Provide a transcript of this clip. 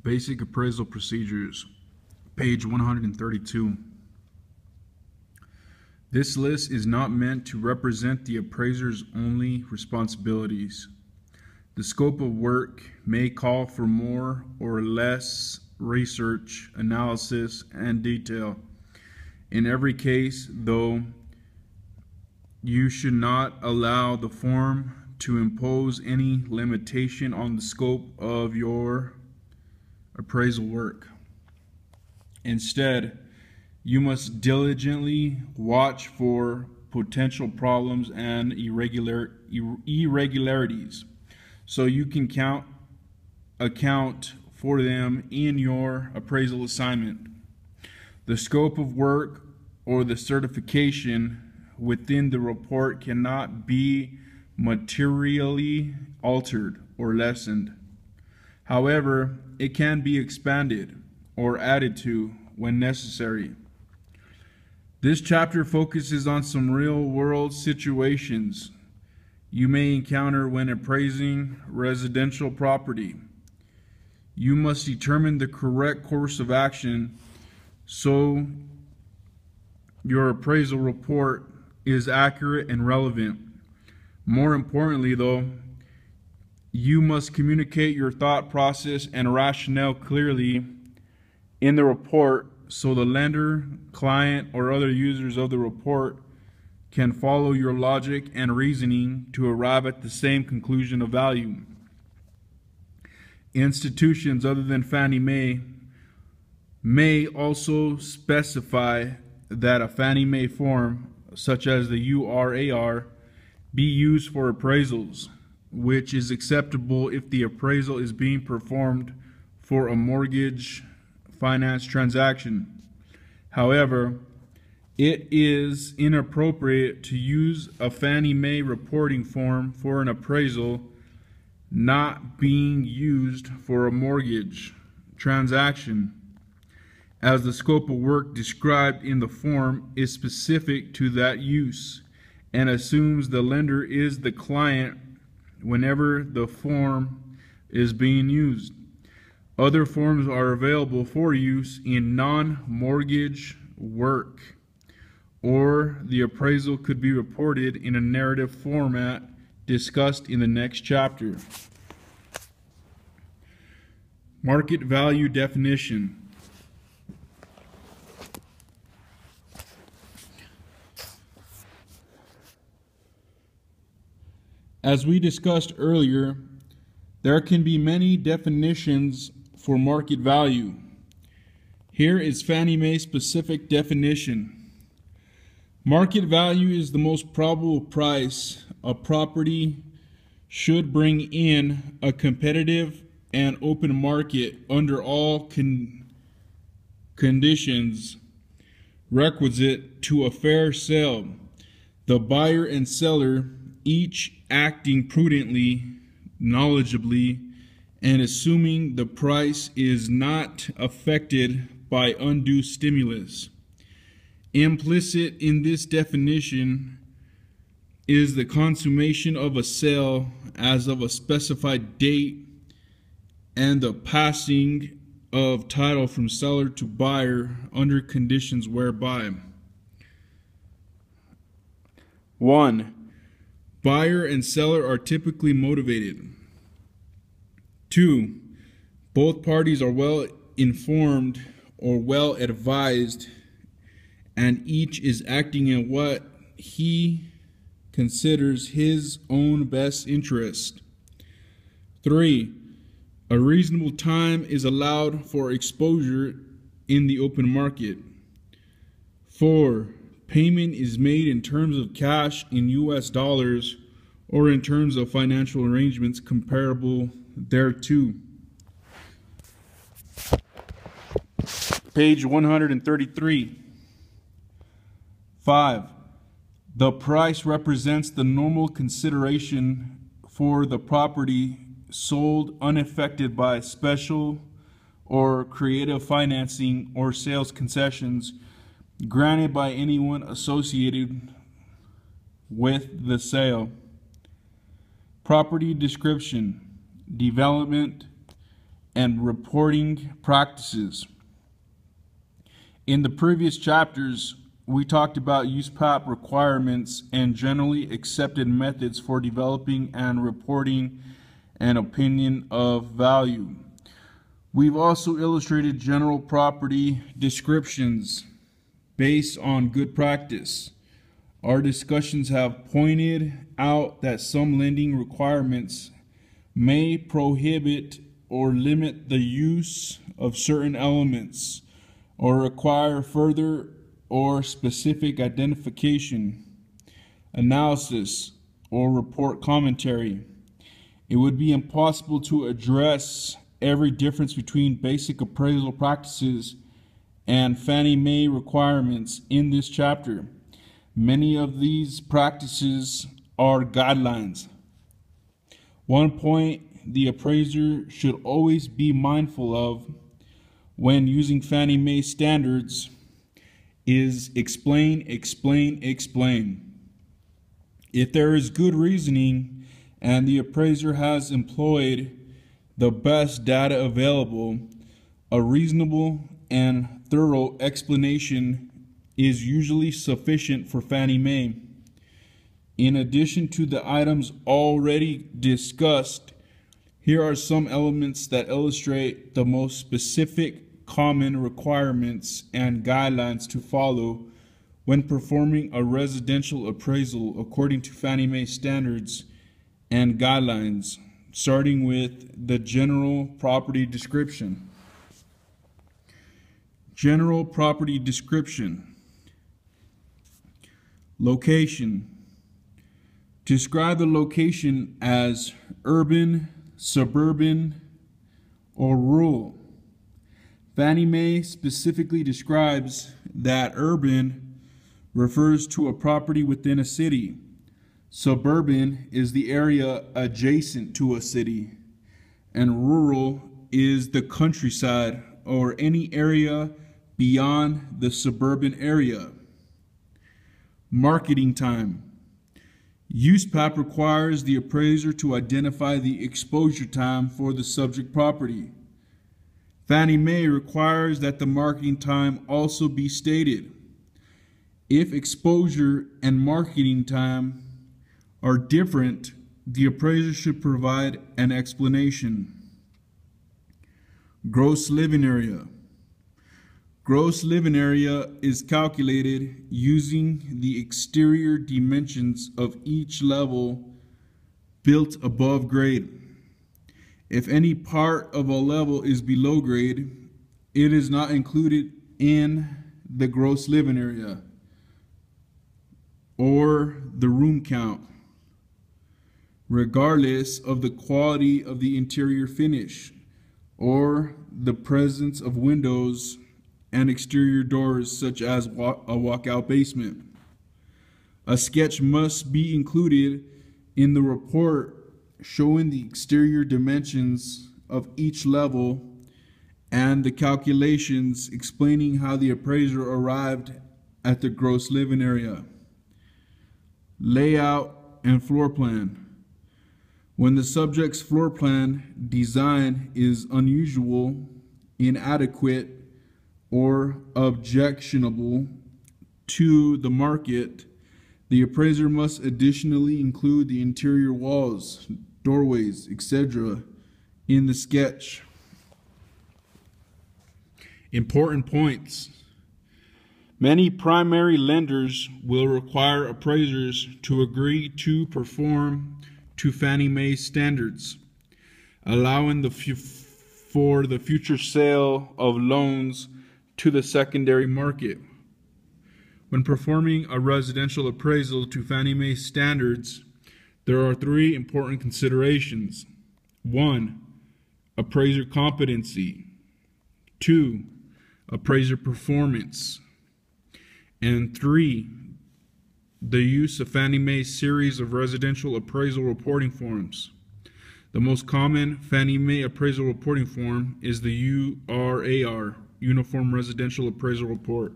Basic Appraisal Procedures, page 132. This list is not meant to represent the appraiser's only responsibilities. The scope of work may call for more or less research, analysis, and detail. In every case, though, you should not allow the form to impose any limitation on the scope of your appraisal work. Instead, you must diligently watch for potential problems and irregularities so you can account for them in your appraisal assignment. The scope of work or the certification within the report cannot be materially altered or lessened. However, it can be expanded or added to when necessary. This chapter focuses on some real-world situations you may encounter when appraising residential property. You must determine the correct course of action so your appraisal report is accurate and relevant. More importantly, though, you must communicate your thought process and rationale clearly in the report so the lender, client, or other users of the report can follow your logic and reasoning to arrive at the same conclusion of value. Institutions other than Fannie Mae may also specify that a Fannie Mae form, such as the URAR, be used for appraisals, which is acceptable if the appraisal is being performed for a mortgage finance transaction. However, it is inappropriate to use a Fannie Mae reporting form for an appraisal not being used for a mortgage transaction, as the scope of work described in the form is specific to that use and assumes the lender is the client whenever the form is being used. Other forms are available for use in non-mortgage work, or the appraisal could be reported in a narrative format discussed in the next chapter. Market value definition. As we discussed earlier, there can be many definitions for market value. Here is Fannie Mae's specific definition. Market value is the most probable price a property should bring in a competitive and open market under all conditions requisite to a fair sale. The buyer and seller each acting prudently, knowledgeably, and assuming the price is not affected by undue stimulus. Implicit in this definition is the consummation of a sale as of a specified date and the passing of title from seller to buyer under conditions whereby: 1. Buyer and seller are typically motivated. 2. Both parties are well informed or well advised, and each is acting in what he considers his own best interest. 3. A reasonable time is allowed for exposure in the open market. 4. Payment is made in terms of cash in US dollars or in terms of financial arrangements comparable thereto. Page 133. 5. The price represents the normal consideration for the property sold unaffected by special or creative financing or sales concessions granted by anyone associated with the sale. Property description, development, and reporting practices. In the previous chapters, we talked about USPAP requirements and generally accepted methods for developing and reporting an opinion of value. We've also illustrated general property descriptions based on good practice. Our discussions have pointed out that some lending requirements may prohibit or limit the use of certain elements or require further or specific identification, analysis, or report commentary. It would be impossible to address every difference between basic appraisal practices and Fannie Mae requirements in this chapter. Many of these practices are guidelines. One point the appraiser should always be mindful of when using Fannie Mae standards is explain, explain, explain. If there is good reasoning and the appraiser has employed the best data available, a reasonable and thorough explanation is usually sufficient for Fannie Mae. In addition to the items already discussed, here are some elements that illustrate the most specific common requirements and guidelines to follow when performing a residential appraisal according to Fannie Mae standards and guidelines, starting with the general property description. General property description. Location. Describe the location as urban, suburban, or rural. Fannie Mae specifically describes that urban refers to a property within a city. Suburban is the area adjacent to a city, and rural is the countryside or any area beyond the suburban area. Marketing time. USPAP requires the appraiser to identify the exposure time for the subject property. Fannie Mae requires that the marketing time also be stated. If exposure and marketing time are different, the appraiser should provide an explanation. Gross living area. Gross living area is calculated using the exterior dimensions of each level built above grade. If any part of a level is below grade, it is not included in the gross living area or the room count, regardless of the quality of the interior finish or the presence of windows and exterior doors such as a walkout basement. A sketch must be included in the report showing the exterior dimensions of each level and the calculations explaining how the appraiser arrived at the gross living area. Layout and floor plan. When the subject's floor plan design is unusual, inadequate, or objectionable to the market, the appraiser must additionally include the interior walls, doorways, etc. in the sketch. Important points. Many primary lenders will require appraisers to agree to perform to Fannie Mae standards, allowing for the future sale of loans to the secondary market. When performing a residential appraisal to Fannie Mae standards, there are three important considerations. 1. Appraiser competency. 2. Appraiser performance. And 3. The use of Fannie Mae's series of residential appraisal reporting forms. The most common Fannie Mae appraisal reporting form is the URAR, Uniform Residential Appraisal Report.